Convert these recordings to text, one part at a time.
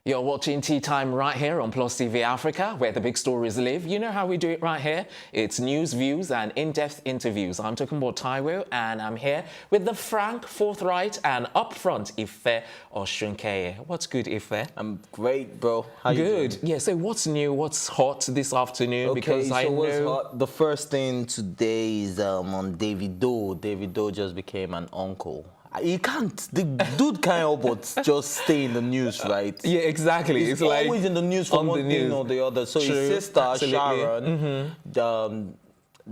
You're watching Tea Time right here on Plus TV Africa, where the big stories live. You know how we do it right here. It's news, views, and in-depth interviews. I'm talking about Taiwo, and I'm here with the frank, forthright, and upfront Ife Oshunkeye. What's good, Ife? I'm great, bro. How you doing? Good. Yeah, so what's new? What's hot this afternoon? Okay, because so I know... what's hot? The first thing today is on Davido. Davido just became an uncle. He can't. The dude can't help but just stay in the news, right? Yeah, exactly. He's it's like always in the news for one thing or the other. So True. his sister, Absolutely. Sharon,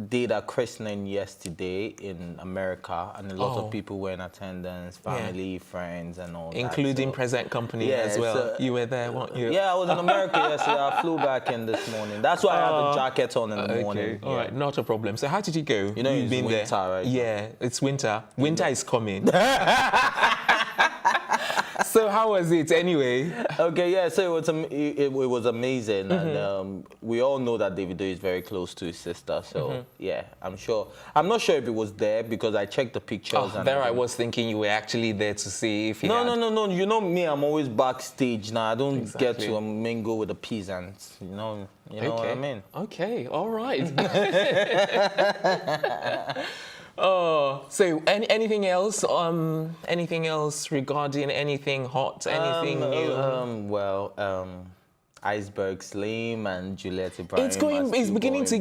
did a christening yesterday in America, and a lot of people were in attendance, family, friends, and all including that. So, present company as well. So, you were there, weren't you? Yeah, I was in America yesterday. I flew back in this morning. That's why I had the jacket on in the morning. All right, not a problem. So how did you go? You know, You've been winter, there. right? Yeah, it's winter. Winter is coming. So how was it anyway? Okay, yeah, so it was amazing. And we all know that Davido is very close to his sister. So, yeah, I'm not sure if it was there because I checked the pictures. And there I was thinking you were actually there to see if he had... No. You know me, I'm always backstage now. I don't get to mingle with the peasants. You know what I mean? Okay, all right. Oh, so anything else? Anything else regarding anything hot? Anything new? Iceberg Slim and Juliet Ibrahim. It's beginning to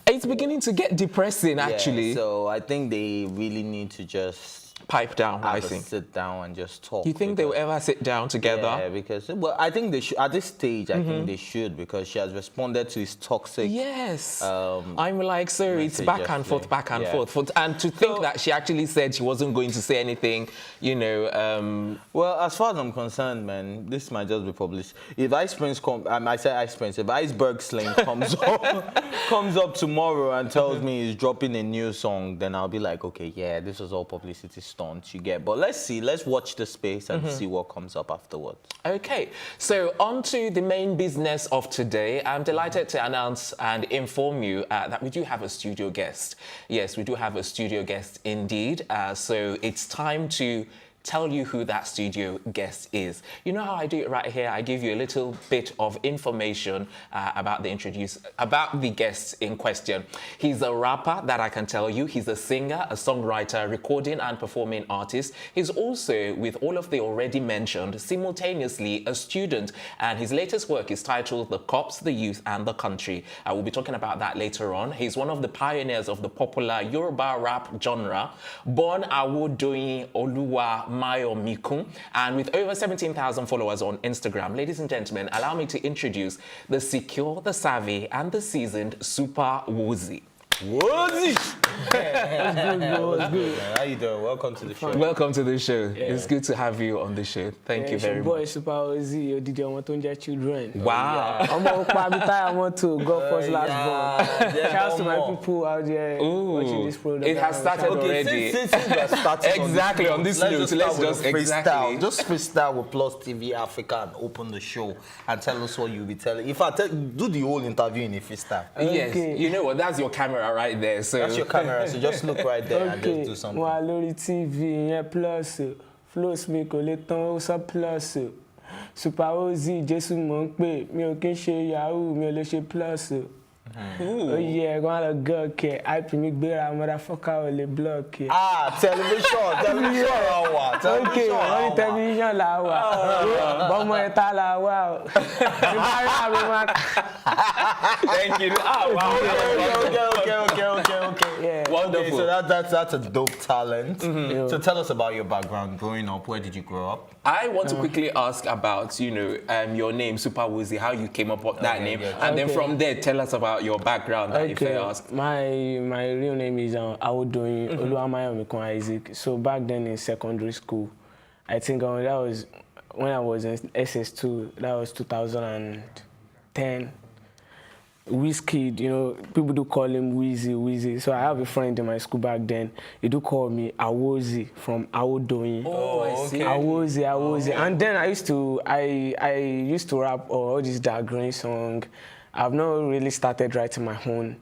It's beginning to get depressing, actually. So I think they really need to just pipe down. I think sit down and just talk. You think they'll ever sit down together? Yeah, because I think they should at this stage. I think they should because she has responded to his toxic. Yes. I'm like, so it's back and forth, and to think that she actually said she wasn't going to say anything, you know. Well, as far as I'm concerned, man, this might just be published. If Ice Prince if Iceberg Slim comes up tomorrow and tells me he's dropping a new song, then I'll be like, okay, yeah, this was all publicity stunt you get. But let's see, let's watch the space and see what comes up afterwards. Okay, so on to the main business of today. I'm delighted to announce and inform you that we do have a studio guest. Yes, we do have a studio guest indeed. So it's time to tell you who that studio guest is. You know how I do it right here? I give you a little bit of information about the guest in question. He's a rapper, that I can tell you. He's a singer, a songwriter, recording and performing artist. He's also, with all of the already mentioned, simultaneously a student, and his latest work is titled The Cops, the Youth and the Country. I will be talking about that later on. He's one of the pioneers of the popular Yoruba rap genre, born Awodoyin Oluwa Mayo Mikun, and with over 17,000 followers on Instagram. Ladies and gentlemen, allow me to introduce the secure, the savvy, and the seasoned Superwozzy. Wozzy! What's good? How you doing? Welcome to the show. Welcome to the show. Yeah. It's good to have you on the show. Thank you very much. Boy, Superwozzy, you did your children. Wow. I want to go first last born. Shout out to my people out there watching this program. It has started already. Since we are starting exactly on this note, let's just freestyle. Just freestyle with Plus TV Africa and open the show and tell us what you'll be telling. If I do the whole interview in a freestyle. Yes, you know what? That's your camera right there. So that's your camera. So just look right there and just do something. Moi, Lori TV, yeah, plus flows me collectant, so plus Superwozzy, Jesu mon pe, mi ò kí ń ṣe Yahoo, mi ò lè ṣe plus. Oh yeah, go on a girl care. I me bear motherfucker will the block. Television hour. Okay, only television la wa. But my tala wow. Thank you. Okay. Yeah. Wonderful. So that's a dope talent. So tell us about your background growing up. Where did you grow up? I want to quickly ask about, you know, your name, Superwozzy, how you came up with that name, and then from there, tell us about your background. If I ask. My real name is Awodoyin Oluwamayo Isaac. So back then in secondary school, I think that was when I was in SS2. That was 2010. Wizkid, you know, people do call him Wheezy. So I have a friend in my school back then. He do call me Awozzy from Awodoyin. Oh, I see. Awozzy. And then I used to rap all these dark green songs. I've not really started writing my own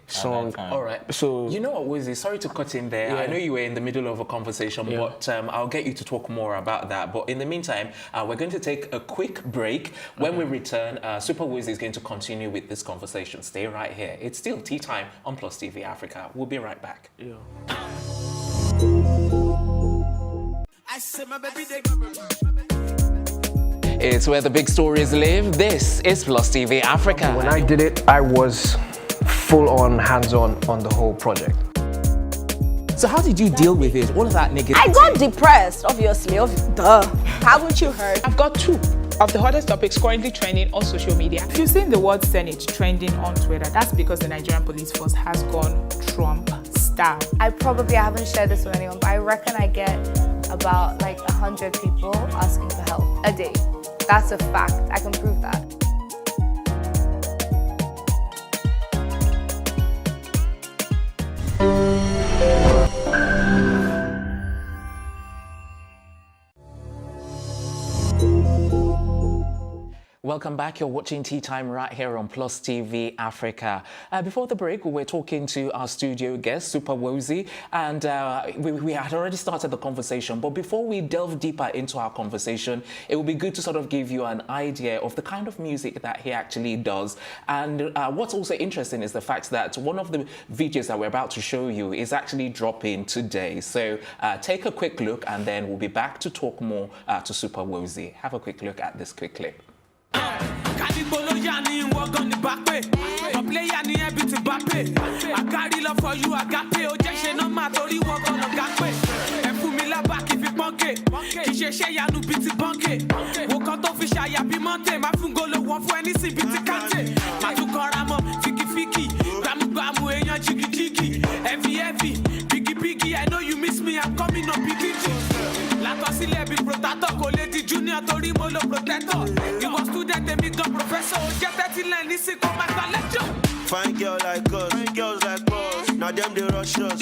song. All right. So you know what, Wozzy? Sorry to cut in there. I know you were in the middle of a conversation, but I'll get you to talk more about that. But in the meantime, we're going to take a quick break. When we return, Superwozzy is going to continue with this conversation. Stay right here. It's still tea time on Plus TV Africa. We'll be right back. Yeah. It's where the big stories live. This is Plus TV Africa. When I did it, I was full on, hands-on on the whole project. So how did you deal with it? All of that negativity? I got depressed, obviously. Duh. Haven't you heard? I've got 2 of the hottest topics currently trending on social media. If you've seen the word Senate trending on Twitter, that's because the Nigerian police force has gone Trump style. I haven't shared this with anyone, but I reckon I get about like 100 people asking for help a day. That's a fact. I can prove that. Welcome back. You're watching Tea Time right here on Plus TV Africa. Before the break, we were talking to our studio guest, Superwozzy, and we had already started the conversation. But before we delve deeper into our conversation, it would be good to sort of give you an idea of the kind of music that he actually does. And what's also interesting is the fact that one of the videos that we're about to show you is actually dropping today. So take a quick look, and then we'll be back to talk more to Superwozzy. Have a quick look at this quick clip. I carry love for you, I got pay. Ojection no matter you walk on a gapway. And put me la back if it bunky. Kishe ya no biti bunky. Walk out of fish, I be monte. My fungolo one for any biti kante. Matu koramo, fiki. Ramu, eyan jiki. Heavy. Piggy. I know you miss me, I'm coming up PDG. Latosile big protector, college junior, tori molo protector. You was student, they meet the professor. Get that in line, listen, come back to lecture. Fine girl like us, girls like us. Now them they rush us.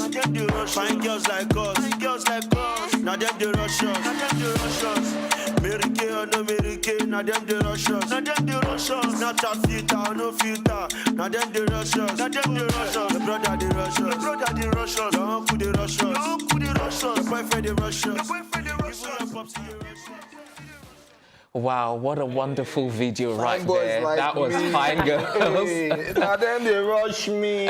Fine girls like us, girls like us. Now them they rush us. Mary Kay or no Mary Kay. Now them they rush us. Not a filter or no filter. Now them they rush us. The brother they rush us. The uncle they rush us. The boyfriend they rush us. Wow, what a wonderful video right there. Like that was me. Fine Girls. Now then they rush me.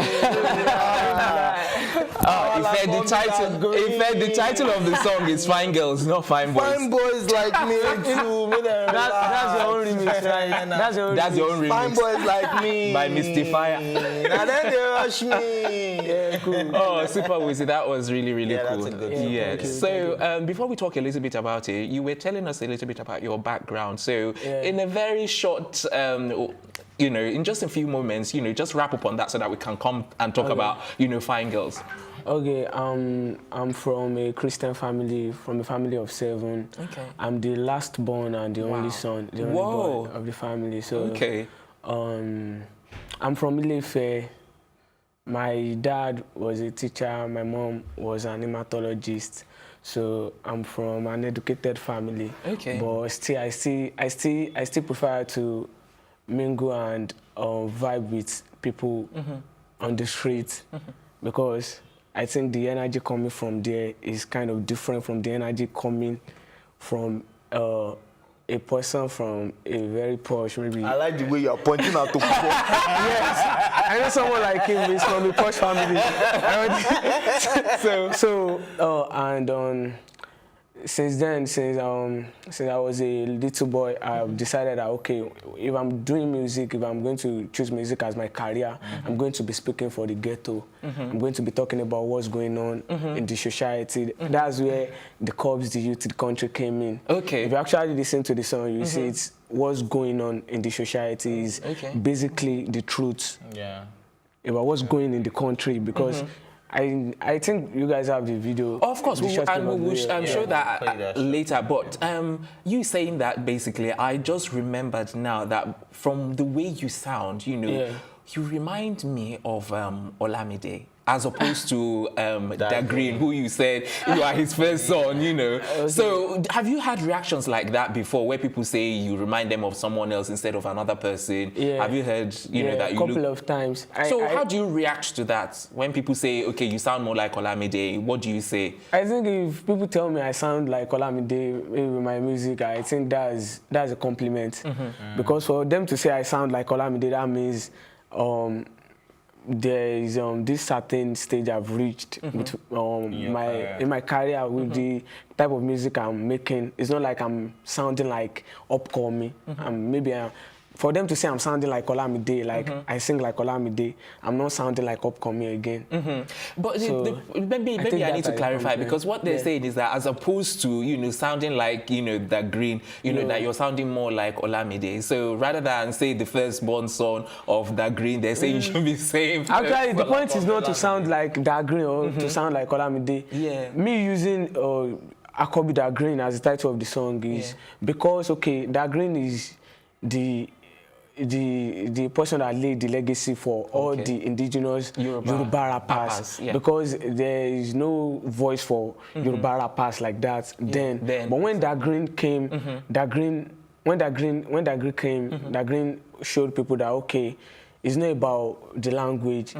The title of the song is Fine Girls, not Fine Boys. Fine boys like me too. That's your own remix, right? That's your own remix. Fine boys like me. By Mystifier. Now then they rush me. Yeah, cool. Oh, Superwozzy, that was really Yeah, cool. that's a good Yeah. Thank you. So before we talk a little bit about it, you were telling us a little bit about your background. So in a very short, in just a few moments, just wrap up on that so that we can come and talk about, Fine Girls. Okay, I'm from a Christian family, from a family of 7. Okay. I'm the last born and the only son, the only boy of the family. So I'm from Ile-Ife. My dad was a teacher, my mom was an hematologist. So I'm from an educated family. Okay. But still, I still prefer to mingle and vibe with people on the street because I think the energy coming from there is kind of different from the energy coming from a person from a very posh, maybe. I like the way you're pointing out to people. Yes, I know someone like him is from a posh family. Since then, since I was a little boy, I've decided that, okay, if I'm doing music, if I'm going to choose music as my career, I'm going to be speaking for the ghetto. I'm going to be talking about what's going on in the society. That's where the cops, the youth, the country came in. Okay. If you actually listen to the song, you see it's what's going on in the society is basically the truth about what's going on in the country because I think you guys have the video. Of course, I'm sure that later. But you saying that basically, I just remembered now that from the way you sound, you remind me of Olamide. as opposed to Da Green, who you said you are his first son, you know. So have you had reactions like that before, where people say you remind them of someone else instead of another person? Yeah. Have you heard, you know, that you look... a couple of times. How do you react to that? When people say, okay, you sound more like Olamide, what do you say? I think if people tell me I sound like Olamide with my music, I think that's a compliment. Because for them to say I sound like Olamide, that means there is this certain stage I've reached with in my career with the type of music I'm making. It's not like I'm sounding like upcoming. Maybe for them to say I'm sounding like Olamide, like I sing like Olamide, I'm not sounding like upcoming again. But So maybe I need to clarify, because what they're saying is that as opposed to, you know, sounding like, you know, Da Green, you know, that you're sounding more like Olamide. So rather than say the firstborn son of Da Green, they're saying you should be saying. Actually, the point is not to sound like Da Green or to sound like Olamide. Yeah. Me using Akobi Da Green as the title of the song is because, okay, Da Green is the person that laid the legacy for all the indigenous Yoruba rappers, because there is no voice for Yoruba rappers like that then. But when Da Green came, Da Green showed people that, okay, it's not about the language.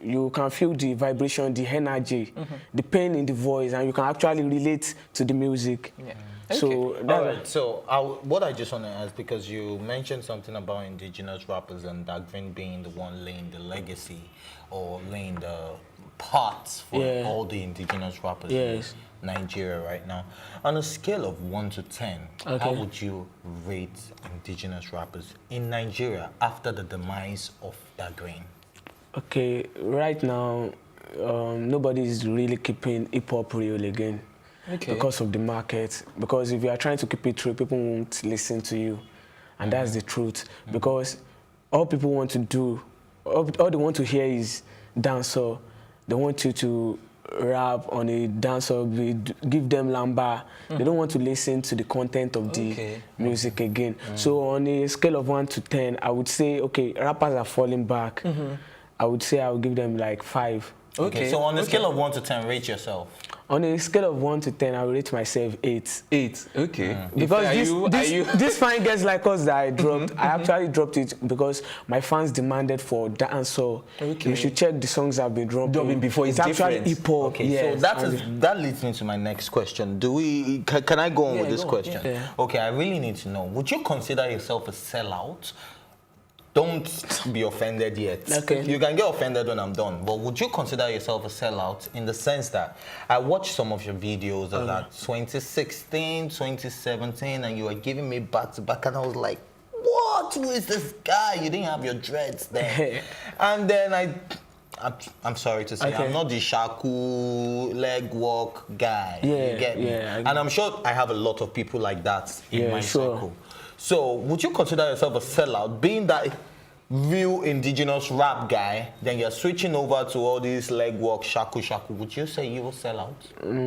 You can feel the vibration, the energy, the pain in the voice, and you can actually relate to the music. So all right. So what I just want to ask, because you mentioned something about indigenous rappers and Da Green being the one laying the legacy or laying the parts for all the indigenous rappers in Nigeria right now. On a scale of 1 to 10, how would you rate indigenous rappers in Nigeria after the demise of Da Green? Okay, right now, nobody is really keeping hip-hop real again. Because of the market. Because if you are trying to keep it real, people won't listen to you. And that's the truth. Because all people want to do, all they want to hear is dancehall. They want you to rap on a dancehall, give them lamba. They don't want to listen to the content of the music again. So on a scale of 1 to 10, I would say, okay, rappers are falling back. I would say I would give them like 5. Okay, so on a scale of 1 to 10, rate yourself. On a scale of 1 to 10, I will rate myself 8. 8, okay. Because this Fine Girls Like Us that I dropped, I actually dropped it because my fans demanded for dancehall. You should check the songs I've been dropping before. It's actually hip-hop. So that leads me to my next question. Can I go on with this question? Okay, I really need to know. Would you consider yourself a sellout? Don't be offended yet. You can get offended when I'm done. But would you consider yourself a sellout in the sense that I watched some of your videos of that 2016, 2017, and you were giving me back to back, and I was like, what? Who is this guy? You didn't have your dreads there. And then I'm sorry to say, I'm not the shaku leg walk guy. You get me? And I'm sure I have a lot of people like that in my circle. So, would you consider yourself a sellout, being that real indigenous rap guy, then you're switching over to all these leg walk, shaku? Would you say you will sell out?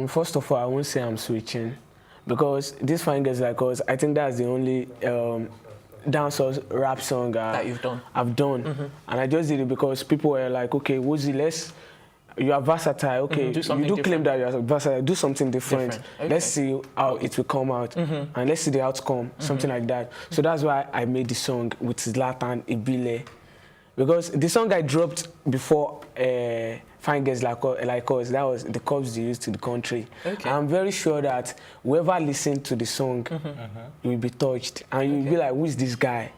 First of all, I won't say I'm switching, because this Fine Girls Like Us, I think that's the only dancehall rap song that you've done. I've done, and I just did it because people were like, okay, Wozzy, you are versatile. Okay, you do claim that you are versatile. Do something different. Let's see how it will come out, and let's see the outcome. Something like that. So that's why I made the song with Zlatan Ibile, because the song I dropped before Fine Girls Like Us, that was the cops they used to the country. I'm very sure that whoever listened to the song, you will be touched, and you will be like, who is this guy?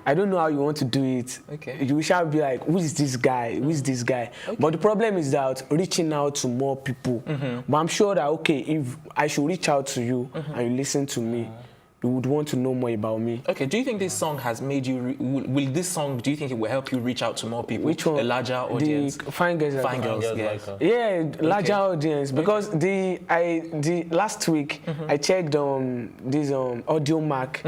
I don't know how you want to do it. You shall be like, who is this guy? Who is this guy? But the problem is that reaching out to more people. But I'm sure that, okay, if I should reach out to you and you listen to me, you would want to know more about me. Okay, do you think this song has made you, will this song, do you think it will help you reach out to more people? Which one? A larger audience? The Fine Girls Fine Girls, yes. Yeah, larger audience, because the last week I checked this audio mark.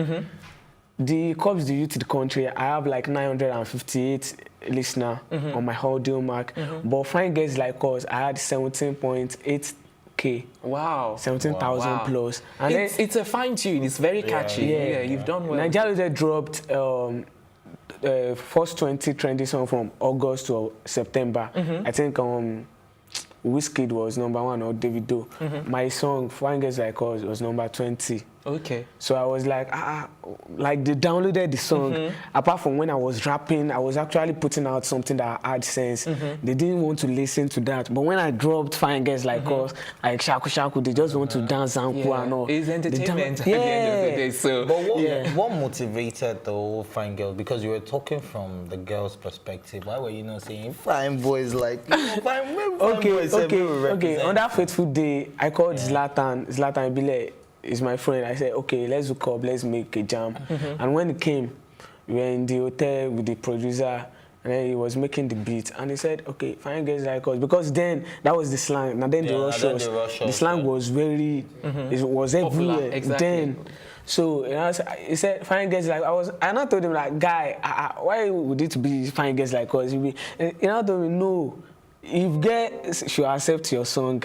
The cops do you to the country, I have like 958 listeners on my audio mark. But Fine Girls Like Us, I had 17.8K. Wow. 17,000 plus. And it's a fine tune, it's very catchy. Yeah, you've done well. Nigeria dropped first 20 trending song from August to September. I think Wizkid was number 1 or Davido. My song Fine Girls Like Us was number 20. Okay. So I was like, like they downloaded the song. Apart from when I was rapping, I was actually putting out something that had sense. They didn't want to listen to that. But when I dropped Fine Girls Like Us, like Shaku Shaku, they just want to dance and and all. It's entertainment at the end of the day. So, but what motivated the whole Fine Girls? Because you were talking from the girl's perspective. Why were you not saying fine boys like fine boys? Okay. On that fateful day, I called Zlatan. Zlatan be like, is my friend. I said, okay, let's hook up, let's make a jam. And when he came, we were in the hotel with the producer, and then he was making the beat. And he said, okay, Fine Girls Like Us. Because then, that was the slang. Now then the rush the slang was very, it was everywhere. Exactly. Then, so he said, Fine Girls Like Us. And I told him, like, guy, why would it be Fine Girls Like Us? And I told him, no, if girls should accept your song,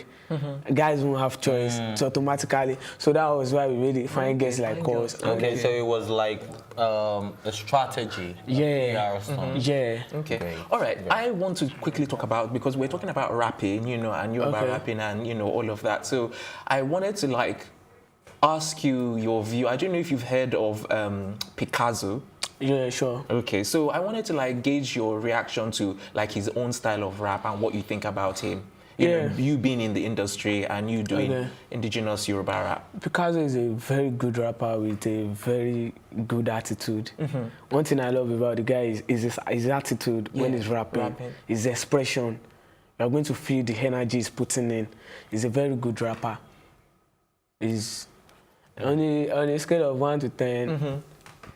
guys won't have choice, so automatically. So that was why we made it Fine Girls Like Us. Okay, so it was like a strategy. Yeah. Okay. Great. All right. I want to quickly talk about, because we're talking about rapping, and you're about rapping and, all of that. So I wanted to, like, ask you your view. I don't know if you've heard of Picasso. Yeah, sure. Okay, so I wanted to, like, gauge your reaction to, like, his own style of rap and what you think about him. You know, you being in the industry and you doing indigenous Yoruba rap. Picasso is a very good rapper with a very good attitude. One thing I love about the guy is his attitude when he's rapping, his expression. You're going to feel the energy he's putting in. He's a very good rapper. He's on a scale of 1 to 10.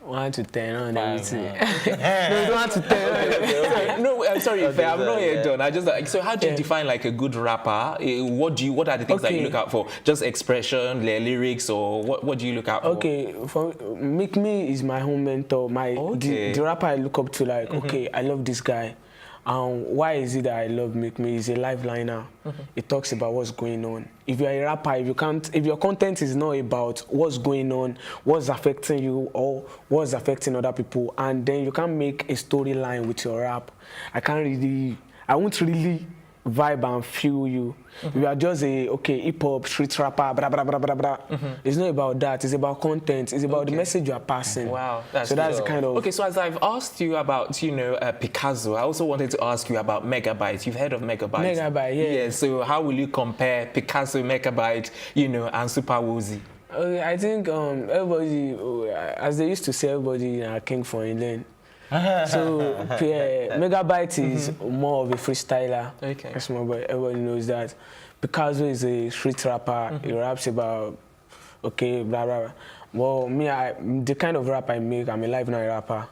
1 to 10 on everything. No, 1 to 10. No, I'm sorry, I'm not yet done. I just so how do you define like a good rapper? What are the things that you look out for? Just expression, lyrics, or what do you look out for? Okay, Make Me is my home mentor. The rapper I look up to. Like, okay, I love this guy. Why is it that I love Make Me? He's a liveliner. It talks about what's going on. If you're a rapper, if your content is not about what's going on, what's affecting you or what's affecting other people, and then you can't make a storyline with your rap, I won't really vibe and feel you. You are just a hip hop street rapper, blah blah blah blah blah. It's not about that. It's about content. It's about the message you are passing. Wow, that's the kind of. Okay, so as I've asked you about Picasso, I also wanted to ask you about Megabyte. You've heard of Megabyte? Megabyte, yeah. Yeah. So how will you compare Picasso, Megabyte, and Superwozzy? I think everybody, as they used to say, everybody a king for England. So Megabyte is more of a freestyler. Okay. Everybody knows that. Picasso is a street rapper. He raps about blah blah blah. Well, me, the kind of rap I make, I'm a live night rapper.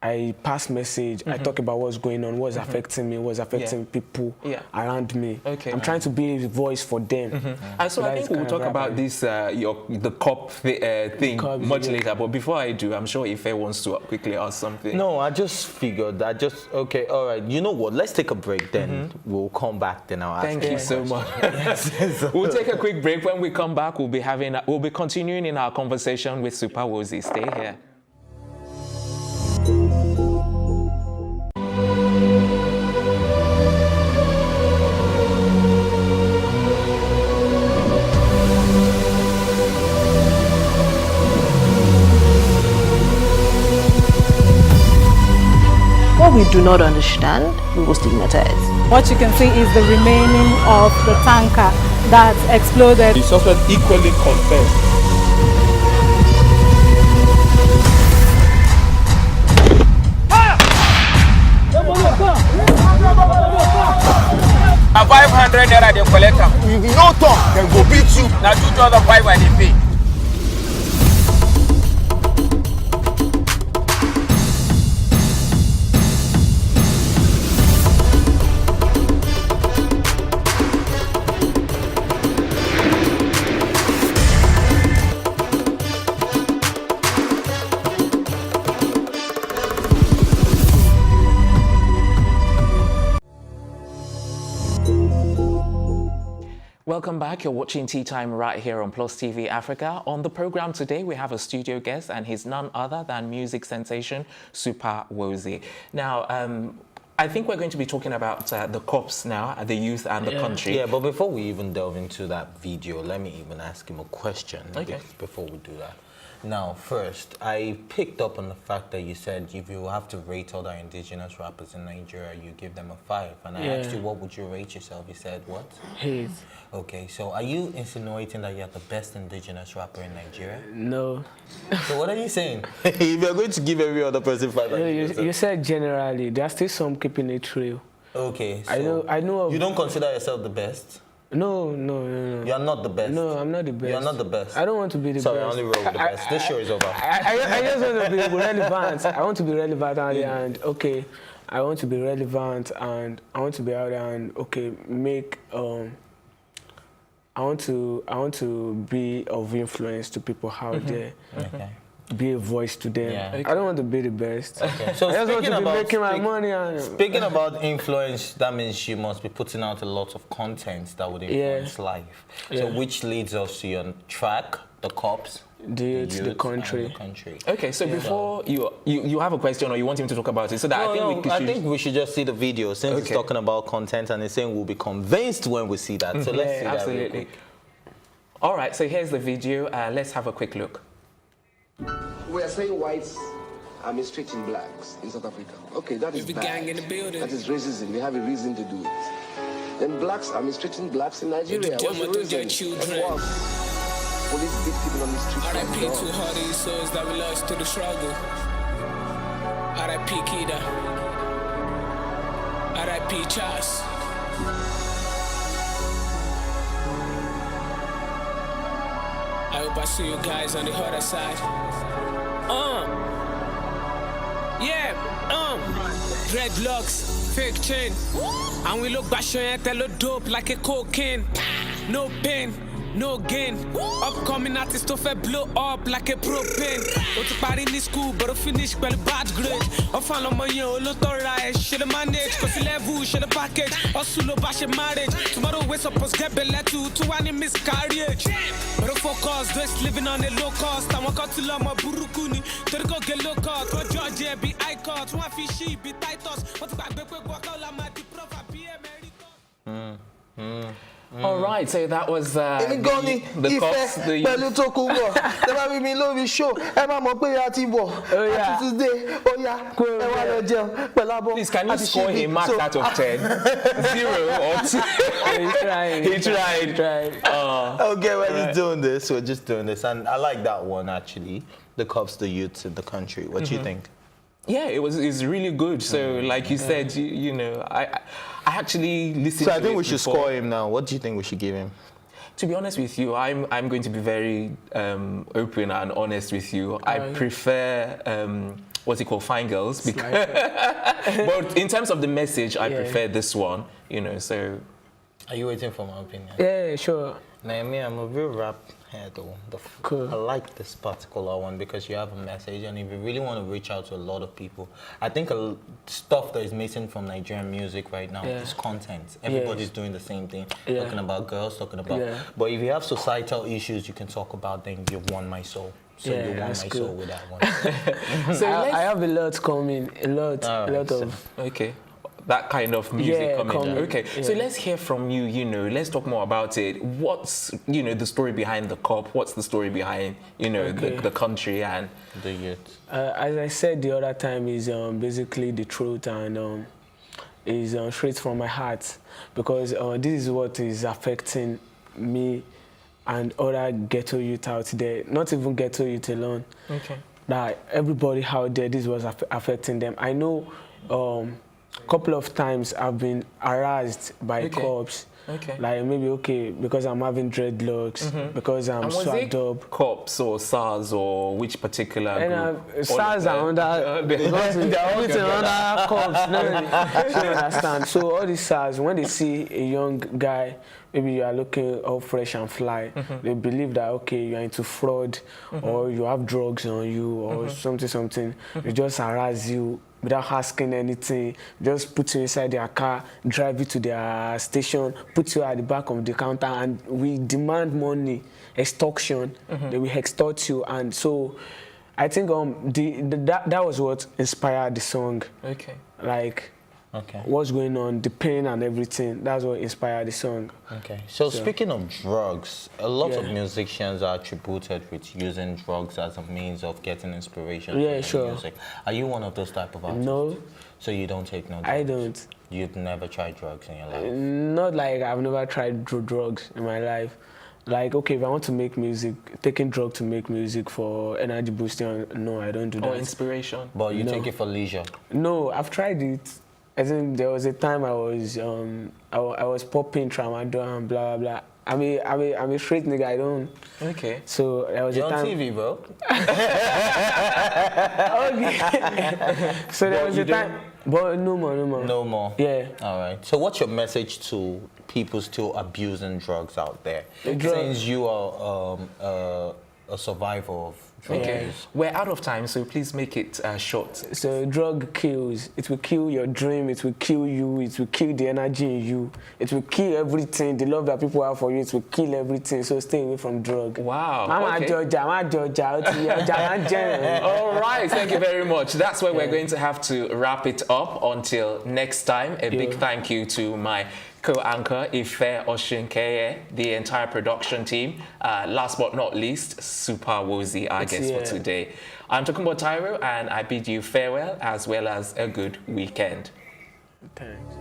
I pass message. I talk about what's going on, what's affecting me, what's affecting people around me. Okay. I'm trying to be a voice for them. So I think we'll talk about this, the cop thing much later. But before I do, I'm sure Ife wants to quickly ask something. No, I just figured that okay, all right. You know what? Let's take a break. Then we'll come back. Then I'll ask. Thank you so much. We'll take a quick break. When we come back, we'll be continuing in our conversation with Superwozzy. Stay here. What we do not understand, we will stigmatize. What you can see is the remaining of the tanker that exploded. The suspect equally confessed. A 500 naira they collect am. If you no talk, dem go beat you. Na 2,500 I dey pay. welcome back. You're watching Tea Time right here on Plus TV Africa. On the program today, we have a studio guest, and he's none other than music sensation Superwozzy. Now, I think we're going to be talking about the cops now, the youth and the country. Yeah, but before we even delve into that video, let me even ask him a question before we do that. Now, first, I picked up on the fact that you said if you have to rate other indigenous rappers in Nigeria, you give them a 5. And I asked you, what would you rate yourself? You said, what? 8. Okay, so are you insinuating that you're the best indigenous rapper in Nigeria? No. So what are you saying? If you're going to give every other person 5, no, you said generally. There are still some keeping it real. Okay, so I know. You don't consider yourself the best? No. You're not the best? No, I'm not the best. You're not the best? I don't want to be the Sorry, best. I only roll with the best. This show is over. I just want to be relevant. I want to be relevant and okay, I want to be relevant and I want to be out there and okay, make I want to be of influence to people out there. Okay. Be a voice to them. Yeah. Okay. I don't want to be the best. Okay. So I just want to be making my money. Speaking about influence, that means you must be putting out a lot of content that would influence life. So which leads us to your track, The Cops, the country. Okay, so before you have a question or you want him to talk about it, so that I think we should just see the video since it's talking about content and it's saying we'll be convinced when we see that. So let's see that real quick. All right, so here's the video. Let's have a quick look. We are saying whites are mistreating blacks in South Africa. Okay, that is bad. Gang in the building. That is racism. We have a reason to do it. Then blacks are mistreating blacks in Nigeria. What's the reason? Police beat people on the streets. R.I.P. to all these souls that we lost to the struggle. R.I.P. Kida. R.I.P. Charles. I hope I see you guys on the other side. Dreadlocks, fake chain. And we look back showing tell dope like a cocaine. No pain, no gain. Upcoming artist to blow up like a propane. Go to party in school, but I finish well bad grade. I found on my own, lot of right. Should manage, cause level, should package. Also, no bash marriage. Tomorrow, we're supposed to get belly to any miscarriage. But I focus, just living on a low cost. I want to love my burukuni. To go get low cost. To Georgia, be I caught. One fishy, be titus. What to back, walk out, I'm at the prof. All right, so that was the cops, the Please, can you score him marks out of 10? 0 or 2? He tried. Okay, we're just doing this. We're just doing this. And I like that one, actually. The cops, the youths in the country. What do you think? Yeah, it's really good. So, like you said, you know, I actually listened to it. So I think we should score him now. What do you think we should give him? To be honest with you, I'm going to be very open and honest with you. I prefer what's it called, Fine Girls, because but in terms of the message, I prefer this one. You know, so. Are you waiting for my opinion? Yeah, sure. Naomi, I'm a real rap head though. Cool. I like this particular one because you have a message, and if you really want to reach out to a lot of people, I think stuff that is missing from Nigerian music right now is content. Everybody's doing the same thing, talking about girls, talking about. But if you have societal issues you can talk about, then you've won my soul. So you won my soul with that one. So I have a lot coming, a lot of. Okay. That kind of music coming. Okay, so let's hear from you, you know, let's talk more about it. What's, you know, the story behind the cop? What's the story behind, you know, the country and the youth? As I said the other time, is basically the truth and is straight from my heart, because this is what is affecting me and other ghetto youth out there, not even ghetto youth alone. Okay. That everybody out there, this was affecting them. I know couple of times I've been harassed by cops. Okay. Like maybe because I'm having dreadlocks, because I'm swagged up. Cops or SARS or which particular group? SARS are under because they're always under cops. So you understand. So all these SARS, when they see a young guy, maybe you are looking all fresh and fly, they believe that you are into fraud or you have drugs on you or something. They just harass you without asking anything, just put you inside their car, drive you to their station, put you at the back of the counter, and we demand money, extortion. They will extort you, and so I think that was what inspired the song. Okay. Like, what's going on, the pain and everything. That's what inspired the song. Okay. So speaking of drugs, a lot of musicians are attributed with using drugs as a means of getting inspiration for their music. Are you one of those type of artists? No. So you don't take no drugs? I don't. You've never tried drugs in your life? Not like I've never tried drugs in my life. Like, okay, if I want to make music, taking drugs to make music for energy boosting, no, I don't do that. Or inspiration? But you take it for leisure? No, I've tried it. I think there was a time I was popping tramadol and blah blah blah. I'm a straight nigga. I don't. Okay. So there was You're a time. on TV, bro. Okay. So there was a time. But no more. No more. Yeah. All right. So what's your message to people still abusing drugs out there? Since you are a survivor of drugs. Okay. We're out of time, so please make it short. So drug kills. It will kill your dream. It will kill you. It will kill the energy in you. It will kill everything. The love that people have for you. It will kill everything. So stay away from drug. Wow. Mama Georgia. All right. Thank you very much. That's where we're going to have to wrap it up. Until next time, a big thank you to my co-anchor Ife Oshinkeye, the entire production team. Last but not least, Superwozzy, our guest for today. I'm Tokumbo Tyro, and I bid you farewell as well as a good weekend. Thanks.